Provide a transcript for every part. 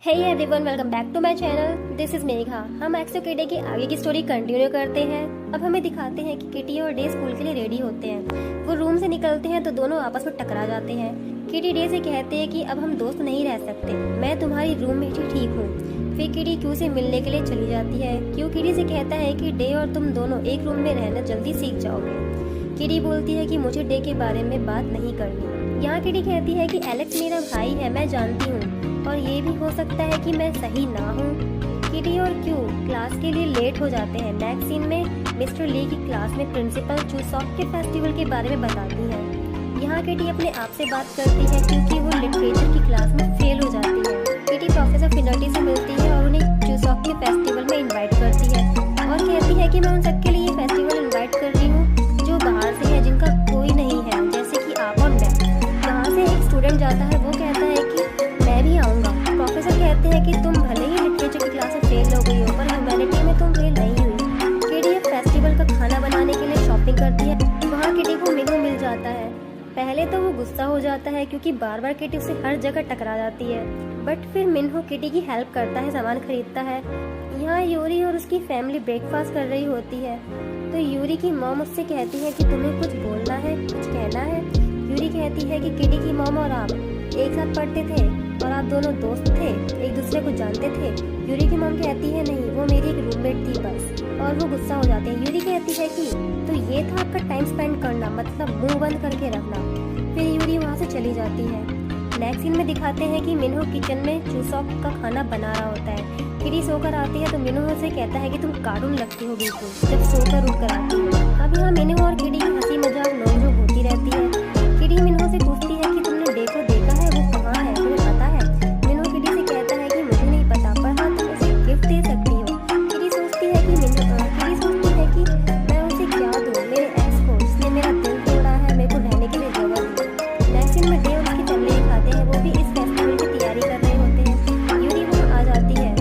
Hey everyone, welcome back to my channel. This is Megha. हम XO kitty की आगे की स्टोरी कंटिन्यू करते हैं। अब हमें दिखाते हैं कि किटी और डे स्कूल के लिए रेडी होते हैं। वो रूम से निकलते हैं तो दोनों आपस में टकरा जाते हैं। किटी डे से कहते हैं कि अब हम दोस्त नहीं रह सकते, मैं तुम्हारी रूममेट ही ठीक हूँ। फिर किटी क्यू से मिलने के लिए चली जाती है। क्यू किटी से कहता है कि डे और तुम दोनों एक रूम में रहना जल्दी सीख जाओगे। किटी बोलती है कि मुझे डे के बारे में बात नहीं करनी। यहाँ किटी कहती है कि एलेक्स मेरा भाई है, मैं जानती हूँ, और ये भी हो सकता है कि मैं सही ना हूँ। किटी और क्यू क्लास के लिए लेट हो जाते हैं। नेक्स्ट सीन में मिस्टर ली की क्लास में प्रिंसिपल चूसॉक के फेस्टिवल के बारे में बताती है। यहाँ किटी अपने आप से बात करती है क्योंकि वो लिटरेचर की क्लास में फेल हो जाती है। किटी प्रोफेसर फिनर्टी से मिलती है और उन्हें चूसॉक के फेस्टिवल में इन्वाइट करती है और कहती है कि मैं उन सबके लिए फेस्टिवल इन्वाइट कर रही हूँ जो बाहर से है, जिनका कोई नहीं है, जैसे कि आप और मैं। वहाँ से एक स्टूडेंट जाता है, वो कहता है कि मैं भी आऊँगा। प्रोफेसर कहते हैं कि तुम भले ही लिटरेचर की क्लास में फेल हो गई हो, पर ह्यूमैनिटी में तुम फेल नहीं हुई। किटी फेस्टिवल का खाना बनाने के लिए शॉपिंग करती है। वहाँ किटी को मिनू मिल जाता है। पहले तो वो गुस्सा हो जाता है क्योंकि बार बार किटी उससे हर जगह टकरा जाती है, बट फिर मिन्हो किटी की हेल्प करता है, सामान खरीदता है। यहाँ यूरी और उसकी फैमिली ब्रेकफास्ट कर रही होती है तो यूरी की मॉम उससे कहती है कि तुम्हें कुछ बोलना है, कुछ कहना है। यूरी कहती है कि किटी की मॉम और आप एक साथ पढ़ते थे और आप दोनों दोस्त थे, एक दूसरे को जानते थे। यूरी की मॉम कहती है नहीं, वो मेरी एक रूममेट थी बस, और वो गुस्सा हो जाते हैं। यूरी कहती है कि तो ये था आपका टाइम स्पेंड करना, मतलब मुंह बंद करके रखना। फिर यूरी वहाँ से चली जाती है। नेक्स्ट सीन में दिखाते हैं कि मिन्हो किचन में चूसॉक का खाना बना रहा होता है। किटी सोकर आती है तो मिन्हो से कहता है कि तुम कार्टून लगती हो बिल्कुल जब सोकर उठकर आती हो। अब यहाँ मिन्हो और किटी की हंसी मजाक नोक-झोंक होती रहती है। किटी मिन्हो से पूछती है कि तुमने डे को देखा है, वो कहाँ है, तुम्हें पता है? मिन्हो किटी से कहता है कि मुझे नहीं पता, पर हाँ तुम उसे गिफ्ट दे सकती हो। किटी सोचती है कि मैं उसे क्या दूँ मेरे एक्स को, जिसने मेरा दिल तोड़ा है, मेरे को रहने के लिए जगह दी। नेक्स्ट सीन में डे और उसकी फैमिली दिखाते हैं, वो भी इस फेस्टिवल की तैयारी कर रहे होते हैं। यूरी वहाँ आ जाती है।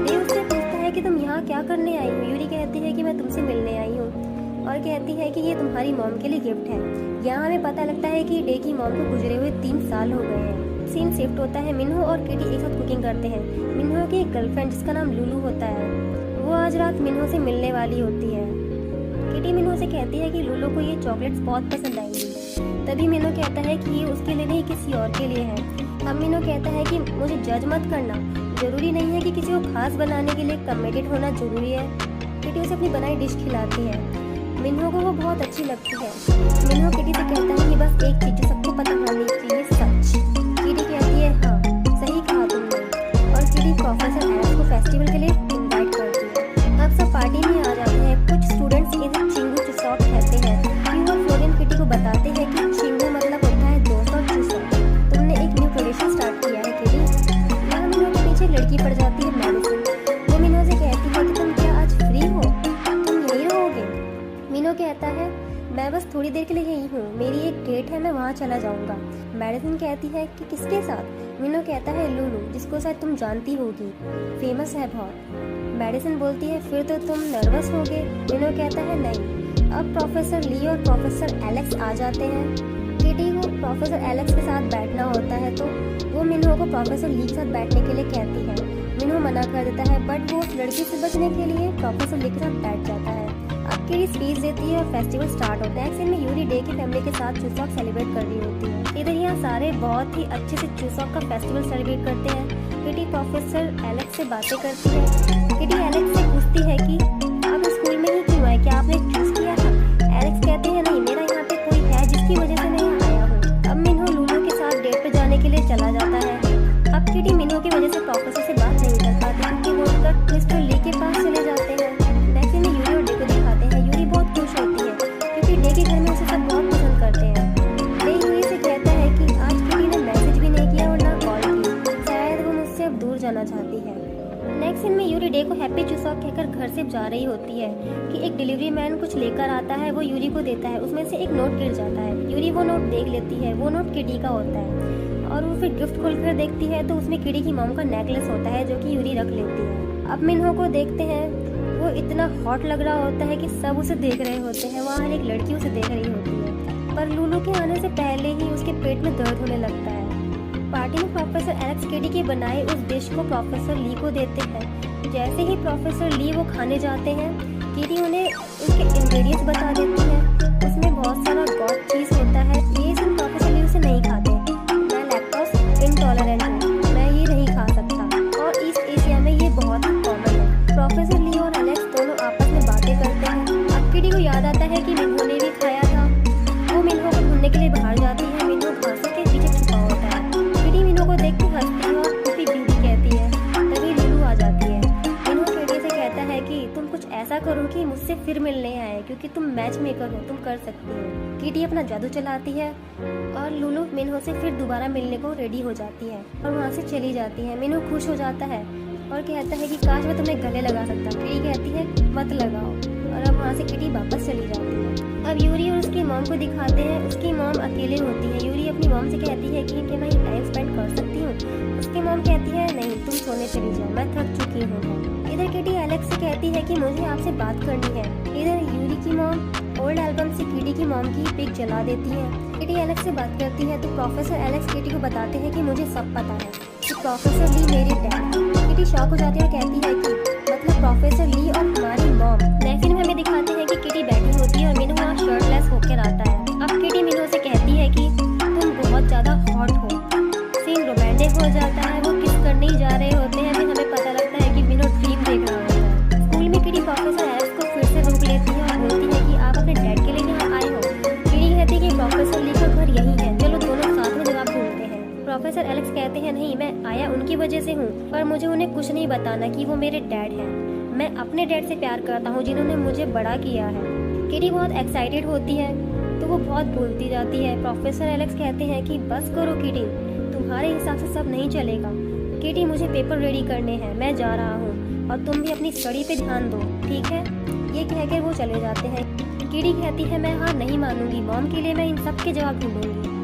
डे उससे पूछता है कि तुम यहाँ क्या करने आई हो। यूरी कहती है कि मैं तुमसे मिलने आई हूँ और कहती है कि ये तुम्हारी मॉम के लिए गिफ्ट है। यहाँ हमें पता लगता है कि डे की मॉम को गुजरे हुए 3 साल हो गए हैं। सीन शिफ्ट होता है। मिन्हो और किटी एक साथ कुकिंग करते हैं। मिन्हो की एक गर्लफ्रेंड जिसका नाम लुलू होता है, वो आज रात मिन्हो से मिलने वाली होती है। किटी मिन्हो से कहती है कि लुलू को ये चॉकलेट्स बहुत पसंद आएंगी। तभी मिन्हो कहता है कि ये उसके लिए नहीं, किसी और के लिए है। अब मिन्हो कहता है कि मुझे जज मत करना, जरूरी नहीं है कि किसी को खास बनाने के लिए कमिटेड होना जरूरी है। किटी उसे अपनी बनाई डिश खिलाती है। मिन्हो को वो बहुत अच्छी लगती है। मिन्हो किटी से कहता है कि बस एक चीज जो सबको पता होनी चाहिए, सच। किटी कहती है हाँ सही कहा तुमने, और किटी प्रोफेसर एलेक्स को फेस्टिवल के लिए इनवाइट करती है। अब सब पार्टी में आ जाते हैं। कुछ स्टूडेंट्स इन्हें चिंगू चूसॉक कहते हैं। क्यू और फ्लोरिन किटी को बताते हैं कि चिंगू मतलब होता है दोस्त और चूसॉक। तुमने एक न्यू ट्रेडिशन स्टार्ट किया है किटी। यहाँ मिन्हो के पीछे लड़की पड़ जाती है मेडिसिन। वो मिन्हो से कहती है कि तुम क्या आज फ्री हो, तुम यही रहोगे? मिन्हो कहता है मैं बस थोड़ी देर के लिए यही हूँ, मेरी एक डेट है, मैं वहाँ चला जाऊँगा। मेडिसिन कहती है कि किसके साथ? मिन्हो कहता है लुलू, जिसको शायद तुम जानती होगी, फेमस है बहुत। मेडिसिन बोलती है फिर तो तुम नर्वस होगे। मिन्हो कहता है नहीं। अब प्रोफेसर ली और प्रोफेसर एलेक्स आ जाते हैं। किटी को प्रोफेसर एलेक्स के साथ बैठना होता है तो वो मिन्हो को प्रोफेसर ली के साथ बैठने के लिए कहती है। मिन्हो मना कर देता है, बट वो उस लड़की से बचने के लिए प्रोफेसर ली के साथ बैठ जाता है। अब किटी स्पीच देती है और फेस्टिवल स्टार्ट होता है। एक्शन में यूरी डे की फैमिली के साथ चूसॉक सेलिब्रेट कर रही होती है। इधर यहाँ सारे बहुत ही अच्छे से चूसॉक का फेस्टिवल सेलिब्रेट करते हैं। किटी प्रोफेसर एलेक्स से बातें करती है। किटी एलेक्स से पूछती है कि आप स्कूल में ही क्यों आए, क्या आपने चूज किया था? एलेक्स कहते हैं नहीं, मेरा यहाँ पे कोई है जिसकी वजह से मैं यहाँ आया हूँ। अब मिन्हो लुलू के साथ डेट पे जाने के लिए चला जाता है। अब किटी मिन्हो की वजह से प्रोफेसर से बात नहीं कर पाती क्योंकि वो तक मिस्टर ली के पास चले जाते हैं। नेक्स्ट में यूरी और डे को दिखाते हैं। यूरी बहुत खुश होती है क्योंकि डे के घर में उसे सब बहुत पसंद करते हैं। डे यूरी से कहता है कि आज किटी ने मैसेज भी नहीं किया और ना कॉल की, शायद वो मुझसे अब दूर जाना चाहती है। नेक्स्ट सीन में यूरी डे को हैप्पी चूसॉक कहकर घर से जा रही होती है कि एक डिलीवरी मैन कुछ लेकर आता है, वो यूरी को देता है। उसमें से एक नोट गिर जाता है। यूरी वो नोट देख लेती है। वो नोट किटी का होता है और वो फिर गिफ्ट खोलकर देखती है तो उसमें किटी की मॉम का नेकलेस होता है जो कि यूरी रख लेती है। अब मिन्हो को देखते हैं, वो इतना हॉट लग रहा होता है कि सब उसे देख रहे होते हैं। वहाँ एक लड़की उसे देख रही होती है, पर लुलू के आने से पहले ही उसके पेट में दर्द होने लगता है। पार्टी में प्रोफेसर एलेक्स किटी के बनाए उस डिश को प्रोफेसर ली को देते हैं। जैसे ही प्रोफेसर ली वो खाने जाते हैं, किटी उन्हें उसके इंग्रेडिएंट्स बता देती है। उसमें बहुत सारा गॉड चीज होता है। ये सब प्रोफेसर ली उसे नहीं खाते। मैं लैक्टोज इंटॉलरेंट हूँ, मैं ये नहीं खा सकता, और ईस्ट एशिया में ये बहुत ही कॉमन है। प्रोफेसर ली और एलेक्स दोनों आपस में बातें करते हैं। अब किटी को याद आता है कि मिन्हो ने भी खाया था। वो मिन्हो को ढूंढने के लिए बाहर जाती है। मिन्हो घासों के पीछे छुपा होता है। किटी मिन्हो को देख के हंसती है और कुपी बीबी कहती है। तभी लुलू आ जाती है। मिन्हो किटी से कहता है कि तुम कुछ ऐसा करो कि मुझसे फिर मिलने आए, क्योंकि तुम मैच मेकर हो, तुम कर सकती हो। किटी अपना जादू चलाती है और लुलू मिन्हो से फिर दोबारा मिलने को रेडी हो जाती है और वहाँ से चली जाती है। मिन्हो खुश हो जाता है और कहता है कि काश मैं तुम्हें गले लगा सकता। किटी कहती है मत लगाओ, और अब वहाँ से किटी वापस चली जाती है। अब यूरी और उसकी मॉम को दिखाते हैं। उसकी मॉम अकेले होती है। यूरी अपनी मॉम से कहती है कि मैं टाइम स्पेंड कर सकती हूँ। उसकी मॉम कहती है नहीं, तुम सोने चली जाओ, मैं थक चुकी हूँ। इधर किटी एलेक्स से कहती है कि मुझे आपसे बात करनी है। इधर यूरी की मॉम ओल्ड एल्बम से किटी की मॉम की पिक जला देती है। किटी एलेक्स से बात करती है तो प्रोफेसर एलेक्स किटी को बताते हैं कि मुझे सब पता है कि प्रोफेसर ली मेरे डैड हैं। किटी शॉक हो जाती है और कहती है कि मतलब प्रोफेसर ली और हमारी मॉम। नेक्स्ट सीन में हमें दिखाते हैं कि किटी बैठी होती है और मिन्हो वहाँ शर्टलेस होकर आता है। अब किटी मिन्हो से कहती है कि तुम बहुत ज़्यादा हॉट हो। सीन रोमांटिक हो जाता है। वो किस करने ही जा रहे होते हैं। फिर हमें पता लगता है कि मिन्हो ड्रीम देख रहा होता है। स्कूल में किटी प्रोफेसर एलेक्स को फिर से रोक लेती है और बोलती है कि आप अपने डैड के लिए यहाँ आए हो। किटी कहती है कि प्रोफेसर ली का घर यही है, चलो दोनों साथ में जवाब ढूंढते हैं। प्रोफेसर एलेक्स कहते हैं नहीं, मैं आया उनकी वजह से हूँ, पर मुझे उन्हें कुछ नहीं बताना कि वो मेरे डैड हैं। मैं अपने डैड से प्यार करता हूँ जिन्होंने मुझे बड़ा किया है। किटी बहुत एक्साइटेड होती है तो वो बहुत बोलती जाती है। प्रोफेसर एलेक्स कहते हैं कि बस करो किटी, तुम्हारे हिसाब से सब नहीं चलेगा। किटी मुझे पेपर रेडी करने हैं, मैं जा रहा हूँ और तुम भी अपनी स्टडी पे ध्यान दो, ठीक है। ये कहकर वो चले जाते हैं। किटी कहती है मैं हार नहीं मानूंगी, मॉम के लिए मैं इन सब के जवाब ढूंढूंगी।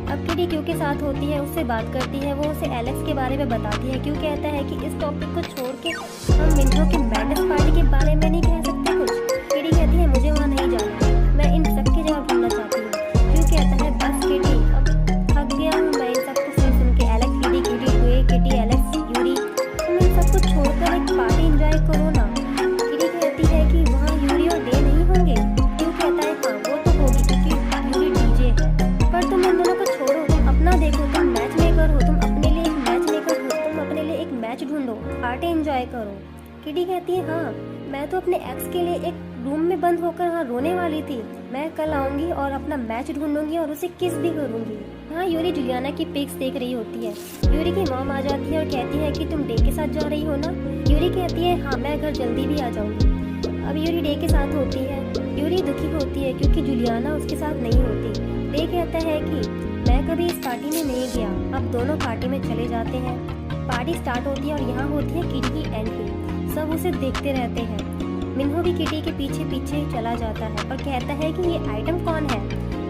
अब किटी क्यू के साथ होती है, उससे बात करती है। वो उसे एलेक्स के बारे में बताती है। क्यू कहता है कि इस टॉपिक को छोड़ के हम मिन्हो के मैडनेस पार्टी के बारे में नहीं कह सकते कुछ। किटी कहती है मुझे वहाँ नहीं जाना, मैं इन सब के जवाब ढूंढना चाहती हूँ। क्यू कहता है बस किटी, अब थक गया हूँ मैं इन सबको सुन के। Alex kitty, kitty Doue, kitty Alex, Yuri, तुम इन सबको छोड़कर एक पार्टी एंजॉय करो ना। किटी कहती है कि वहाँ यूरी और डे नहीं होंगे। क्यू कहता है हाँ वो तो होगी क्योंकि यूरी डीजे है, पर तुम इन दोनों को छोड़ो, तुम अपना देखो, तुम मैच मेकर हो, तुम अपने लिए एक मैच मेकर हो, तुम अपने लिए एक मैच ढूंढो, पार्टी एंजॉय करो। किटी कहती है हाँ, मैं तो अपने एक्स के लिए एक रूम में बंद होकर हाँ रोने वाली थी। मैं कल आऊंगी और अपना मैच ढूंढूंगी और उसे किस भी करूंगी। हाँ यूरी जुलियाना की पिक्स देख रही होती है। यूरी की मॉम आ जाती है और कहती है कि तुम डे के साथ जा रही हो ना। यूरी कहती है हाँ, मैं घर जल्दी भी आ जाऊंगी। अब यूरी डे के साथ होती है। यूरी दुखी होती है क्योंकि जुलियाना उसके साथ नहीं होती। डे कहता है कि मैं कभी इस पार्टी में नहीं गया। अब दोनों पार्टी में चले जाते हैं। पार्टी स्टार्ट होती है और यहाँ होती है किटी की एंट्री। सब उसे देखते रहते हैं। मिन्हो भी किटी के पीछे पीछे चला जाता है और कहता है कि ये आइटम कौन है,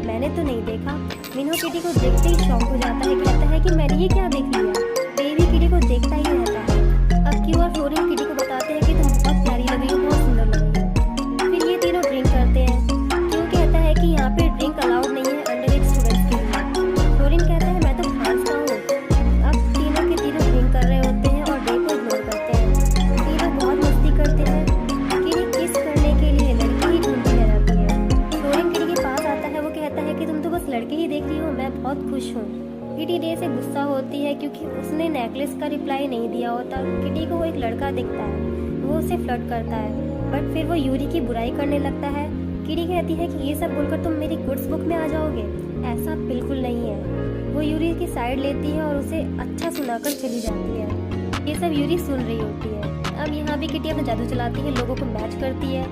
मैंने तो नहीं देखा। मिन्हो किटी को देखते ही शॉक हो जाता है, कहता है कि मैंने ये क्या देख लिया। डे भी किटी को देखता ही रहता है। अब क्यू और फ्लोरिन किटी को बताते हैं कि तुम बहुत प्यारी लग रही हो, बहुत सुंदर लग रही हो। फिर ये तीनों ड्रिंक करते हैं। क्यू कहता है कि यहाँ पे ड्रिंक अलाउड नहीं है अंडर एज स्टूडेंट्स के लिए। फ्लोरिन कहता है मैं तो फ्रांस का हूँ। अब तीनों के तीनों ड्रिंक कर रहे होते हैं और डे को इग्नोर करते हैं। तीनों बहुत मस्ती करते हैं। किटी किस करने के लिए लड़की ही ढूंढती रहती है। फ्लोरिन किटी के पास आता है। वो कहता है कि तुम तो बस लड़के ही देख रही हो, मैं बहुत खुश हूँ। किटी डे से गुस्सा होती है क्योंकि उसने नेकलेस का रिप्लाई नहीं दिया होता। किटी को वो एक लड़का दिखता है, वो उसे फ्लर्ट करता है, बट फिर वो यूरी की बुराई करने लगता है। किटी कहती है कि ये सब बोलकर तुम मेरी गुड्स बुक में आ जाओगे, ऐसा बिल्कुल नहीं है। वो यूरी की साइड लेती है और उसे अच्छा सुनाकर चली जाती है। ये सब यूरी सुन रही होती है। अब यहाँ भी किटी अपना जादू चलाती है, लोगों को मैच करती है।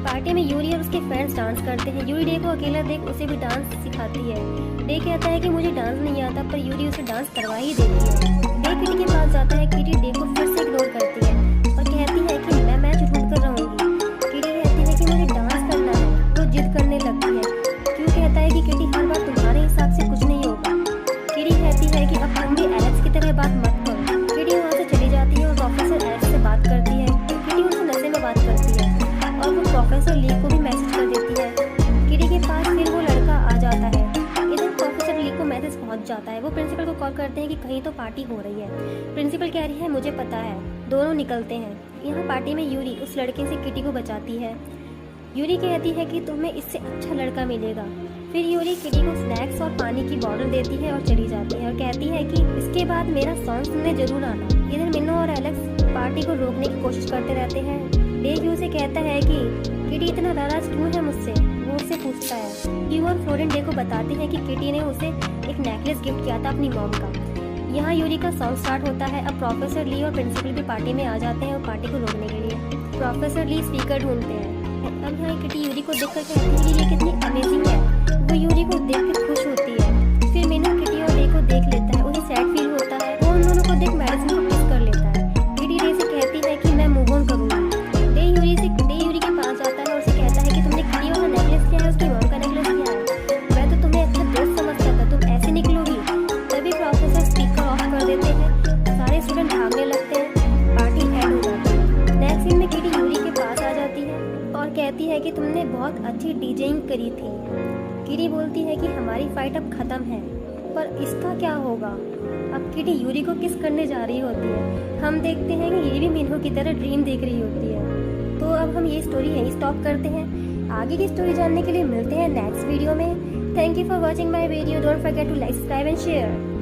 पार्टी में यूरी और उसके फ्रेंड्स डांस करते हैं। यूरी डे को अकेला देख उसे भी डांस सिखाती है। डे कहता है कि मुझे डांस नहीं आता, पर यूरी उसे डांस करवा ही देती है। डे किटी के पास जाता है। किटी डे को फिर से इग्नोर करती है और कहती है कि मैं मैच ढूंढ कर रहूंगी। किटी कहती है कि मुझे डांस करना है। वो जिद करने लगती है। क्यों कहता है कि किटी हर बार तुम्हारे हिसाब से कुछ नहीं होगा। किटी कहती है कि अब तुम भी एलेक्स की तरह बात मत करो। किटी वहाँ से चली जाती है और प्रोफेसर एलेक्स से बात करती है। किटी उनसे नशे में बात करती है और वो प्रोफेसर ली को भी मैसेज कर देती है। किटी के पास फिर वो लड़का आ जाता है। इधर प्रोफेसर ली को मैसेज पहुंच जाता है। वो प्रिंसिपल को कॉल करते हैं कि कहीं तो पार्टी हो रही है। प्रिंसिपल कह रही है मुझे पता है। दोनों निकलते हैं। यहाँ पार्टी में यूरी उस लड़के से किटी को बचाती है। यूरी कहती है कि तुम्हें इससे अच्छा लड़का मिलेगा। फिर यूरी किटी को स्नैक्स और पानी की बॉटल देती है और चली जाती है और कहती है कि इसके बाद मेरा सॉन्ग सुनने जरूर आना। इधर मिनो और एलेक्स पार्टी को रोकने की कोशिश करते रहते हैं। डेव यू से कहता है कि किटी इतना नाराज क्यों है मुझसे। वो उससे पूछता है। यू और फ्लोरेन डे को बताते हैं कि किटी ने उसे एक नेकलेस गिफ्ट किया था अपनी मॉम का। यहाँ यूरी का सॉन्ग स्टार्ट होता है। अब प्रोफेसर ली और प्रिंसिपल भी पार्टी में आ जाते हैं और पार्टी को रोकने के लिए। प्रोफेसर ली स्पीकर ढूंढते हैं। अब यहाँ किटी यूरी को देखकर कहती है कि ये कितनी अमेजिंग है। वो यूरी को देख कर खुश होती है। फिर मिनो किटी और डे को देख लेता है। उन्हें सैड फील होता है। वो उन दोनों को देख मेडिसिन को किस कर लेता है। किटी डे से कहती है कि मैं मूव ऑन करूंगी। डे यूरी के पास जाता है और उसे कहता है कि तुमने किटी वाला नेकलेस किया है, उसकी मॉम का नेकलेस किया है। मैं तो तुम्हें अच्छा दोस्त समझता था, तुम ऐसे निकलोगी। तभी प्रोफेसर स्पीकर ऑफ कर देते हैं। सारे स्टूडेंट भागने लगते हैं। पार्टी एंड हो जाती है। नेक्स्ट सीन में किटी यूरी के पास आ जाती है और कहती है कि तुमने बहुत अच्छी डीजेइंग करी थी। किटी बोलती है कि हमारी फाइट अब खत्म है, पर इसका क्या होगा। अब किटी यूरी को किस करने जा रही होती है। हम देखते हैं कि ये भी मिन्हो की तरह ड्रीम देख रही होती है। तो अब हम ये स्टोरी यहीं स्टॉप करते हैं। आगे की स्टोरी जानने के लिए मिलते हैं नेक्स्ट वीडियो में। Thank you for watching my video. Don't forget to like, subscribe and share.